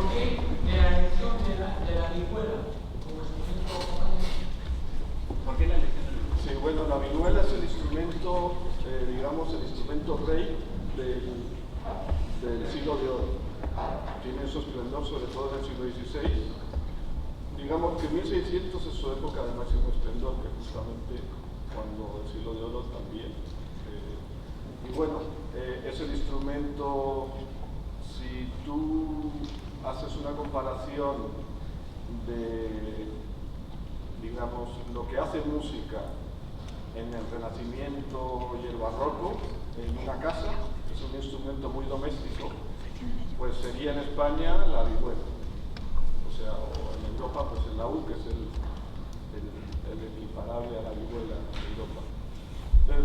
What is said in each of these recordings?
por qué de la elección de la vihuela como instrumento acompañante? ¿Por qué la elección de la vihuela? Sí, bueno, la vihuela es el instrumento, digamos, el instrumento rey del siglo de oro. Tiene su esplendor sobre todo en el siglo XVI. Digamos que 1600 es su época de máximo esplendor, que justamente cuando el siglo de oro también. Y bueno, es el instrumento, si tú haces una comparación de, digamos, lo que hace música en el Renacimiento y el Barroco, en una casa, que es un instrumento muy doméstico, pues sería en España la vihuela. O sea, o en Europa, pues el laúd, que es el equiparable a la vihuela en Europa.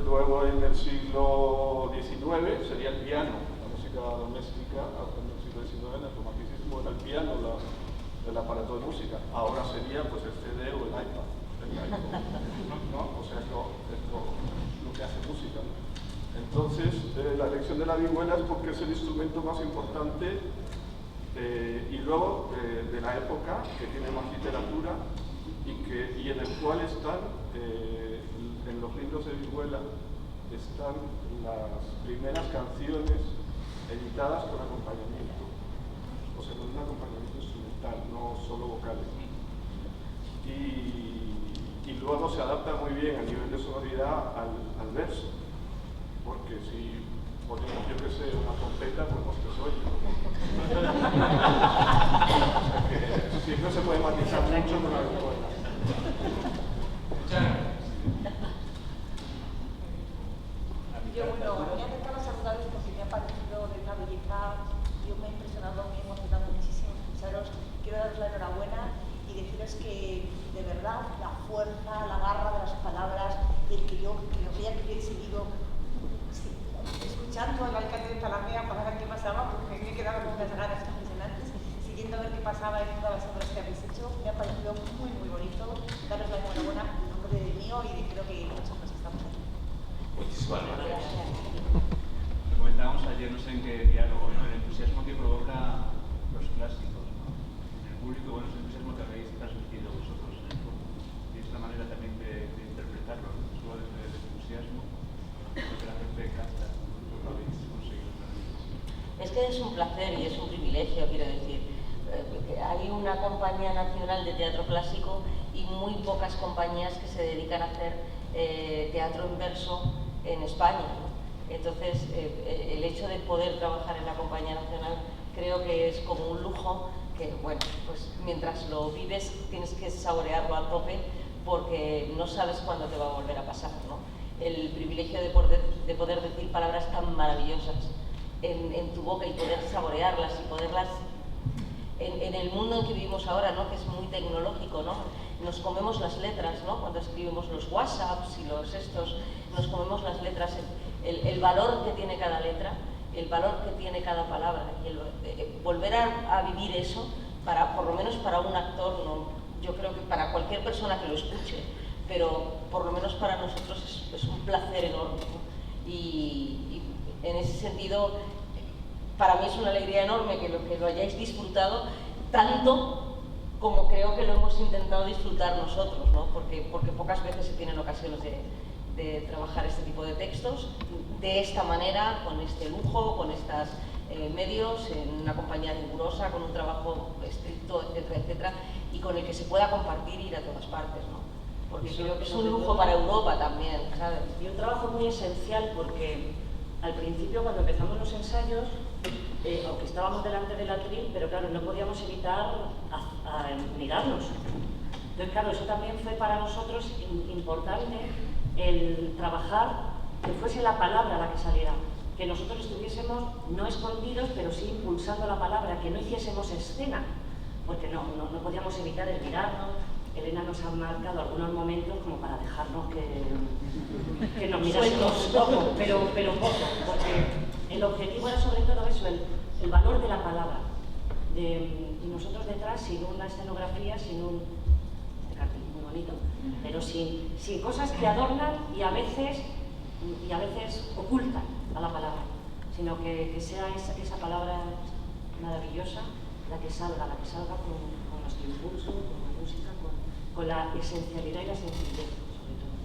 Luego en el siglo XIX sería el piano, la música doméstica, en el siglo XIX, en el romanticismo era el piano, el aparato de música. Ahora sería pues el CD o el iPad, ¿no? O sea, es lo que hace música, ¿no? Entonces, la elección de la vihuela es porque es el instrumento más importante y luego de la época, que tiene más literatura y en el cual están, en los libros de vihuela, están las primeras canciones editadas con acompañamiento, o sea, con un acompañamiento instrumental, no solo vocales. Y luego se adapta muy bien a nivel de sonoridad al verso, porque si ponemos, yo que sé, una trompeta, pues no se oye. Sí, no se puede matizar mucho con la vihuela. Yo, bueno, me ha encantado saludaros porque me ha parecido de una belleza, yo me he impresionado, me he emocionado muchísimo escucharos. Quiero daros la enhorabuena y deciros que, de verdad, la fuerza, la garra de las palabras, el que yo creía que hubiera seguido escuchando al alcalde de Zalamea para ver qué pasaba, porque me he quedado con unas ganas impresionantes, siguiendo a ver qué pasaba en todas las obras que habéis hecho. Me ha parecido muy, muy bonito. Daros la enhorabuena en nombre de mío y creo que muchos nos estamos aquí. Muchísimas gracias. Lo comentábamos ayer, no sé en qué diálogo, ¿no? El entusiasmo que provoca los clásicos, ¿no? En el público, bueno, es el entusiasmo que habéis transmitido vosotros en el fondo. Y es la manera también de interpretarlo, ¿no? Solo desde el entusiasmo, porque la gente canta, lo habéis conseguido también. Es que es un placer y es un privilegio, quiero decir. Hay una compañía nacional de teatro clásico y muy pocas compañías que se dedican a hacer teatro en verso en España, ¿no? Entonces, el hecho de poder trabajar en la compañía nacional creo que es como un lujo que, bueno, pues mientras lo vives tienes que saborearlo a tope porque no sabes cuándo te va a volver a pasar, ¿no? El privilegio de poder decir palabras tan maravillosas en tu boca y poder saborearlas y poderlas en el mundo en que vivimos ahora, ¿no? Que es muy tecnológico, ¿no? Nos comemos las letras, ¿no? Cuando escribimos los WhatsApps y los estos, nos comemos las letras, el valor que tiene cada letra, el valor que tiene cada palabra, y volver a vivir eso, por lo menos para un actor, ¿no? Yo creo que para cualquier persona que lo escuche, pero por lo menos para nosotros es un placer enorme, ¿no? Y en ese sentido, para mí es una alegría enorme que lo hayáis disfrutado tanto como creo que lo hemos intentado disfrutar nosotros, ¿no? Porque pocas veces se tienen ocasiones de trabajar este tipo de textos de esta manera, con este lujo, con estos medios, en una compañía rigurosa, con un trabajo estricto, etcétera, etcétera, y con el que se pueda compartir y ir a todas partes, ¿no? Porque creo que es un lujo para Europa también, ¿sabes? Y un trabajo muy esencial porque al principio, cuando empezamos los ensayos, aunque estábamos delante del atril, pero claro, no podíamos evitar mirarnos. Entonces, claro, eso también fue para nosotros importante, el trabajar que fuese la palabra la que saliera, que nosotros estuviésemos no escondidos, pero sí impulsando la palabra, que no hiciésemos escena, porque no podíamos evitar el mirarnos. Elena nos ha marcado algunos momentos como para dejarnos que nos mirásemos poco, pero poco, porque el objetivo era sobre todo eso, el valor de la palabra. Y nosotros detrás, sin una escenografía, sin este cartel muy bonito, pero sin cosas que adornan y a veces ocultan a la palabra, sino que sea esa palabra maravillosa la que salga con nuestro impulso, con la música, con la esencialidad y la sencillez, sobre todo.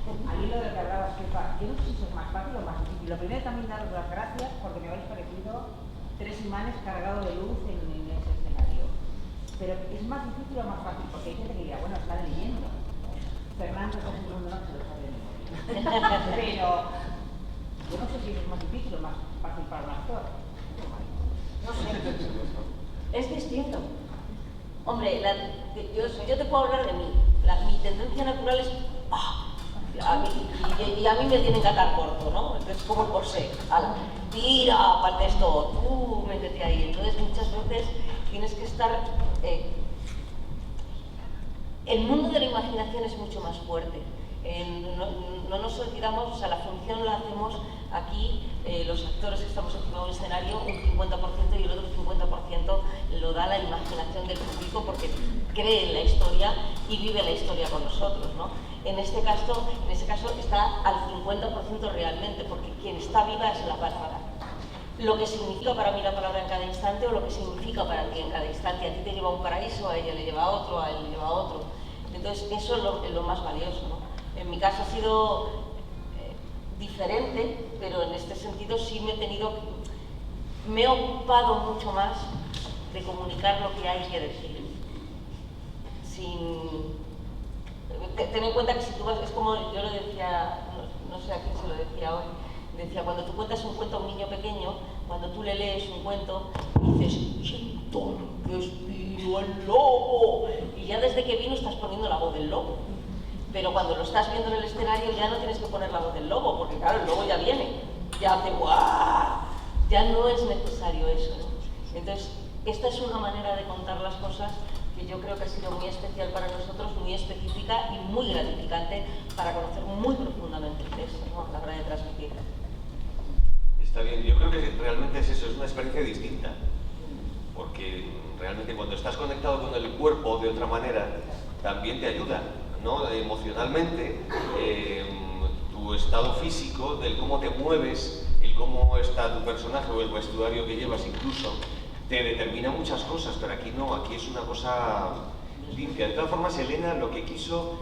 Al hilo de lo que hablabas, Pepa, yo no sé si eso es más fácil o más difícil. Lo primero también daros las gracias porque me habéis parecido 3 imanes cargados de luz en ese escenario. Pero es más difícil o más fácil, porque hay gente que dirá, bueno, está leyendo. Fernando está en un no se lo sabe de memoria. Pero yo no sé si es más difícil o más fácil para un actor. No sé, es distinto. Hombre, yo te puedo hablar de mí. Mi tendencia natural es... y a mí me tienen que atar corto, ¿no? Entonces, como por ser, tira para el texto, métete ahí. Entonces, muchas veces tienes que estar... el mundo de la imaginación es mucho más fuerte. No nos olvidamos, o sea, la función la hacemos aquí, los actores que estamos encima de un escenario, un 50% y el otro 50% lo da la imaginación del público porque cree en la historia y vive la historia con nosotros, ¿no? En ese caso está al 50% realmente, porque quien está viva es la palabra. Lo que significa para mí la palabra en cada instante o lo que significa para ti en cada instante. A ti te lleva a un paraíso, a ella le lleva a otro, a él le lleva a otro. Entonces, eso es lo más valioso, ¿no? En mi caso ha sido diferente, pero en este sentido sí me he ocupado mucho más de comunicar lo que hay que decir. Ten en cuenta que si tú vas, es como yo lo decía, no sé a quién se lo decía hoy, decía, cuando tú cuentas un cuento a un niño pequeño, cuando tú le lees un cuento, dices, ¡chintón, que espíritu el lobo! Y ya desde que vino estás poniendo la voz del lobo. Pero cuando lo estás viendo en el escenario ya no tienes que poner la voz del lobo, porque claro, el lobo ya viene, ya hace ¡guau! Ya no es necesario eso, ¿no? Entonces, esta es una manera de contar las cosas que yo creo que ha sido muy especial para nosotros, muy específica y muy gratificante para conocer muy profundamente el texto, ¿no? A la hora de transmitir. Está bien, yo creo que realmente es eso, es una experiencia distinta, porque realmente cuando estás conectado con el cuerpo de otra manera, también te ayuda, ¿no? Emocionalmente, tu estado físico, del cómo te mueves, el cómo está tu personaje o el vestuario que llevas incluso, te determina muchas cosas, pero aquí no, aquí es una cosa limpia. De todas formas, Elena lo que quiso,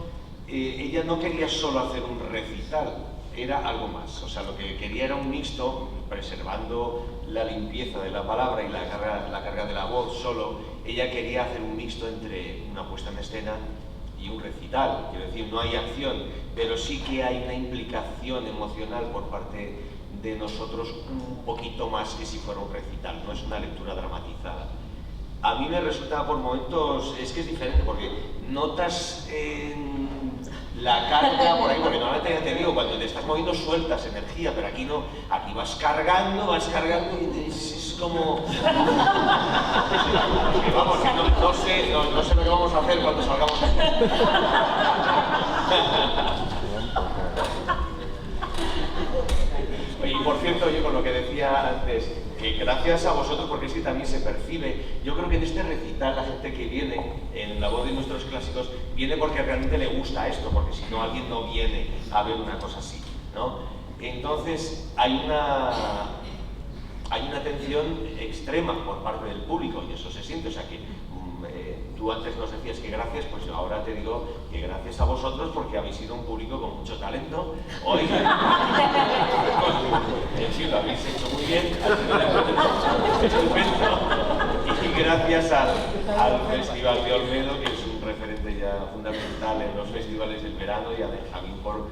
ella no quería solo hacer un recital, era algo más, o sea, lo que quería era un mixto, preservando la limpieza de la palabra y la carga de la voz solo. Ella quería hacer un mixto entre una puesta en escena y un recital, quiero decir, no hay acción, pero sí que hay una implicación emocional por parte de nosotros un poquito más que si fuera un recital, no es una lectura dramatizada. A mí me resulta por momentos, es que es diferente, porque notas la carga por ahí, porque normalmente ya te digo, cuando te estás moviendo sueltas energía, pero aquí no, aquí vas cargando y es como... Vamos, no sé lo que vamos a hacer cuando salgamos aquí. Y por cierto, yo con lo que decía antes, que gracias a vosotros, porque es que también se percibe, yo creo que en este recital la gente que viene, en la voz de nuestros clásicos, viene porque realmente le gusta esto, porque si no alguien no viene a ver una cosa así, ¿no? Entonces hay una atención extrema por parte del público y eso se siente, o sea que tú antes nos decías que gracias, pues yo ahora te digo que gracias a vosotros porque habéis sido un público con mucho talento. Hoy sí, lo habéis hecho muy bien, estupendo. Y gracias al Festival de Olmedo, que es un referente ya fundamental en los festivales del verano, y a Benjamín por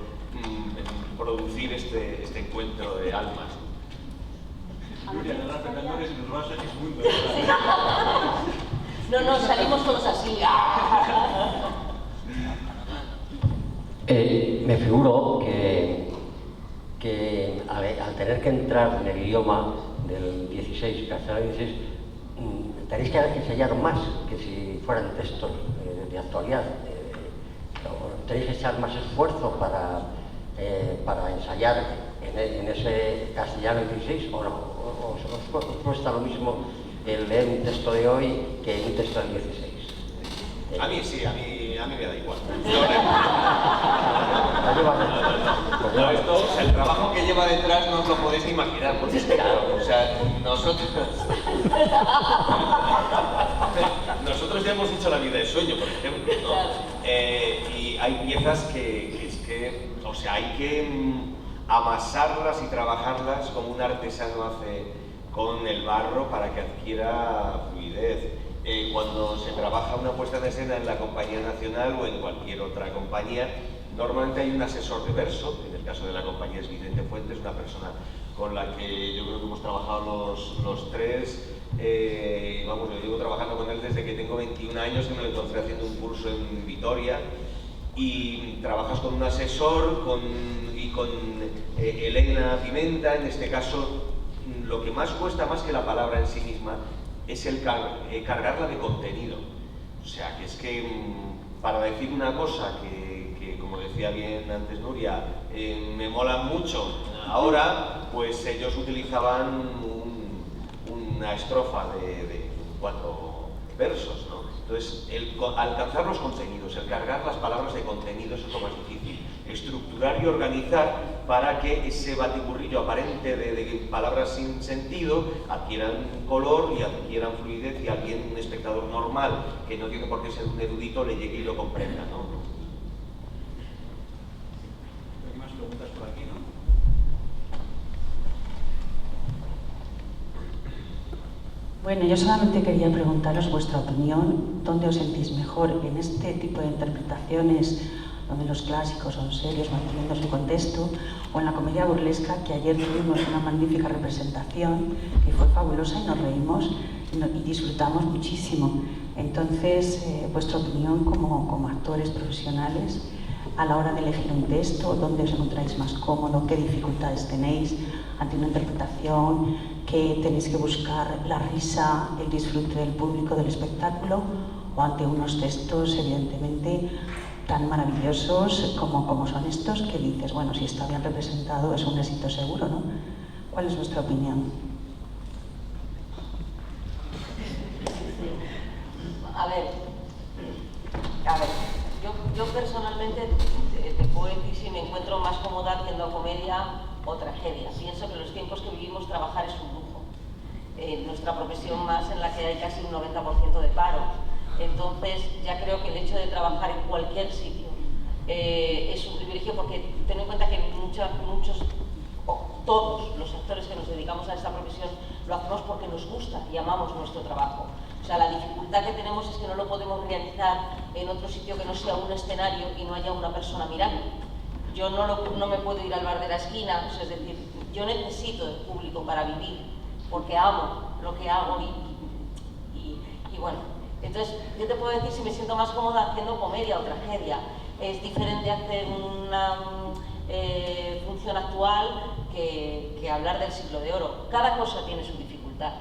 producir este encuentro de almas. Julia, no respetando que se nos va a salir mundo. No, salimos todos así. Me figuro que al tener que entrar en el idioma del 16, castellano 16, tenéis que ensayar más que si fueran textos de actualidad. Tenéis que echar más esfuerzo para ensayar en ese castellano 16, o no, os cuesta lo mismo el leer un texto de hoy que un texto del 16. A mí sí, a mí a mí me da igual. No, esto, o sea, el trabajo que lleva detrás no os lo podéis ni imaginar, porque es claro, o sea, nosotros ya hemos hecho la vida de sueño, por ejemplo, ¿no? Y hay piezas que es que, o sea, hay que amasarlas y trabajarlas como un artesano hace con el barro para que adquiera fluidez. Cuando se trabaja una puesta en escena en la Compañía Nacional o en cualquier otra compañía, normalmente hay un asesor de verso. En el caso de la compañía es Vicente Fuentes, una persona con la que yo creo que hemos trabajado los tres. Vamos, yo llevo trabajando con él desde que tengo 21 años, que me lo encontré haciendo un curso en Vitoria. Y trabajas con un asesor y con Elena Pimenta. En este caso, lo que más cuesta, más que la palabra en sí misma, es el cargarla de contenido. O sea, que es que para decir una cosa que como decía bien antes Nuria, me mola mucho, ahora pues ellos utilizaban una estrofa de 4 versos, ¿no? Entonces, alcanzar los contenidos, el cargar las palabras de contenidos es lo más difícil. Estructurar y organizar para que ese batiburrillo aparente de palabras sin sentido adquieran color y adquieran fluidez y alguien, un espectador normal, que no tiene por qué ser un erudito, le llegue y lo comprenda, ¿no? ¿Hay más preguntas por aquí, no? Bueno, yo solamente quería preguntaros vuestra opinión, ¿dónde os sentís mejor? ¿En este tipo de interpretaciones donde los clásicos son serios, manteniendo su contexto, o en la comedia burlesca, que ayer tuvimos una magnífica representación, que fue fabulosa y nos reímos y disfrutamos muchísimo? Entonces, vuestra opinión como actores profesionales a la hora de elegir un texto, ¿dónde os encontráis más cómodo? ¿Qué dificultades tenéis ante una interpretación? ¿Que tenéis que buscar la risa, el disfrute del público, del espectáculo? ¿O ante unos textos, evidentemente, tan maravillosos como son estos, que dices, bueno, si está bien representado es un éxito seguro, ¿no? ¿Cuál es vuestra opinión? A ver, yo personalmente te puedo decir si me encuentro más cómoda haciendo comedia o tragedia. Pienso que los tiempos que vivimos trabajar es un lujo. Nuestra profesión más en la que hay casi un 90% de paro. Entonces, ya creo que el hecho de trabajar en cualquier sitio es un privilegio, porque ten en cuenta que todos los actores que nos dedicamos a esta profesión lo hacemos porque nos gusta y amamos nuestro trabajo. O sea, la dificultad que tenemos es que no lo podemos realizar en otro sitio que no sea un escenario y no haya una persona mirando. Yo no me puedo ir al bar de la esquina, o sea, es decir, yo necesito el público para vivir, porque amo lo que hago y bueno. Entonces, yo te puedo decir si me siento más cómoda haciendo comedia o tragedia. Es diferente hacer una función actual que hablar del siglo de oro. Cada cosa tiene su dificultad.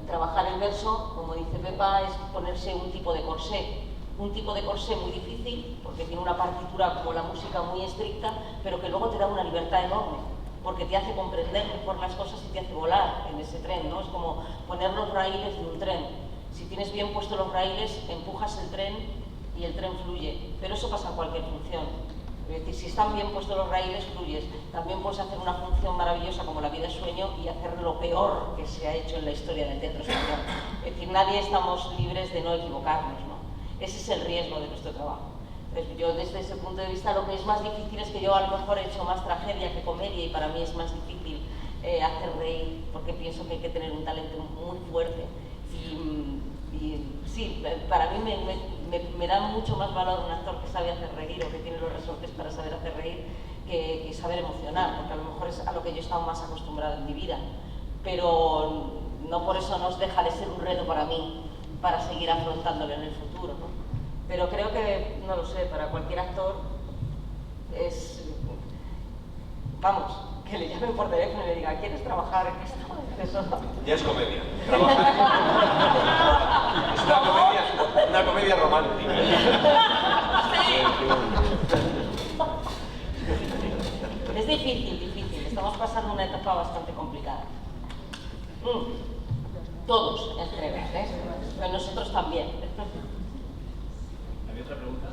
Trabajar el verso, como dice Pepa, es ponerse un tipo de corsé. Un tipo de corsé muy difícil, porque tiene una partitura como la música muy estricta, pero que luego te da una libertad enorme, porque te hace comprender mejor las cosas y te hace volar en ese tren, ¿no? Es como poner los raíles de un tren. Si tienes bien puestos los raíles, empujas el tren y el tren fluye. Pero eso pasa en cualquier función. Es decir, si están bien puestos los raíles, fluyes. También puedes hacer una función maravillosa como La vida es sueño y hacer lo peor que se ha hecho en la historia del teatro español. Es decir, nadie estamos libres de no equivocarnos, ¿no? Ese es el riesgo de nuestro trabajo. Entonces, yo desde ese punto de vista lo que es más difícil es que yo a lo mejor he hecho más tragedia que comedia y para mí es más difícil hacer reír, porque pienso que hay que tener un talento muy fuerte. Y sí, para mí me da mucho más valor un actor que sabe hacer reír o que tiene los resortes para saber hacer reír que saber emocionar, porque a lo mejor es a lo que yo he estado más acostumbrada en mi vida. Pero no por eso nos deja de ser un reto para mí, para seguir afrontándolo en el futuro, ¿no? Pero creo que, no lo sé, para cualquier actor es... Vamos, que le llamen por teléfono y le digan, ¿quieres trabajar en esto? Eso no. Ya es comedia. Trabajar es una comedia romántica. Es difícil. Estamos pasando una etapa bastante complicada. Todos en general, ¿eh? Pero nosotros también. Había otra pregunta?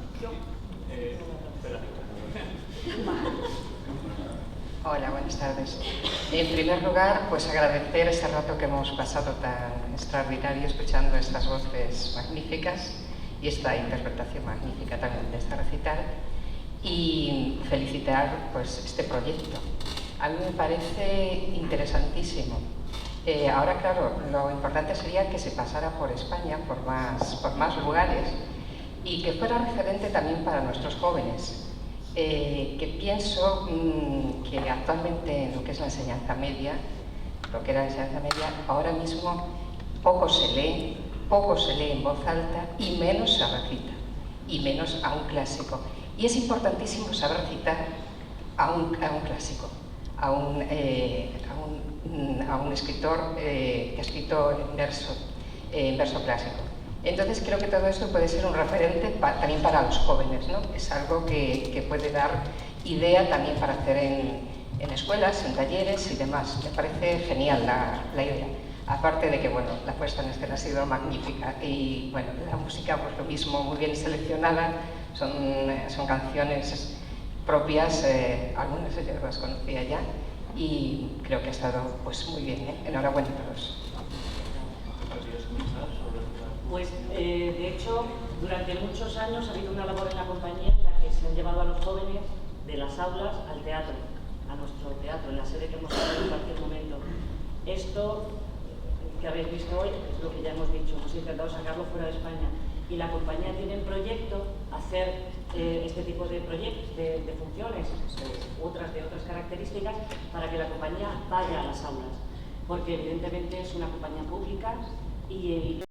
Espera. Hola, buenas tardes. En primer lugar, pues agradecer este rato que hemos pasado tan extraordinario escuchando estas voces magníficas y esta interpretación magnífica también de este recital, y felicitar pues este proyecto. A mí me parece interesantísimo. Ahora, claro, lo importante sería que se pasara por España, por más lugares, y que fuera referente también para nuestros jóvenes. Que pienso que actualmente en lo que es la enseñanza media, ahora mismo poco se lee en voz alta y menos se recita, y menos a un clásico. Y es importantísimo saber citar a un clásico, a un escritor que ha escrito en verso clásico. Entonces creo que todo esto puede ser un referente también para los jóvenes, ¿no? Es algo que puede dar idea también para hacer en escuelas, en talleres y demás. Me parece genial la idea. Aparte de que, bueno, la puesta en escena ha sido magnífica y, bueno, la música, pues lo mismo, muy bien seleccionada. Son canciones propias, algunas yo las conocía ya, y creo que ha estado pues muy bien, ¿eh? Enhorabuena a todos. Pues, de hecho, durante muchos años ha habido una labor en la compañía en la que se han llevado a los jóvenes de las aulas al teatro, a nuestro teatro, en la sede que hemos tenido en cualquier momento. Esto que habéis visto hoy es lo que ya hemos dicho, hemos intentado sacarlo fuera de España. Y la compañía tiene en proyecto hacer este tipo de proyectos, de funciones, otras características, para que la compañía vaya a las aulas. Porque evidentemente es una compañía pública y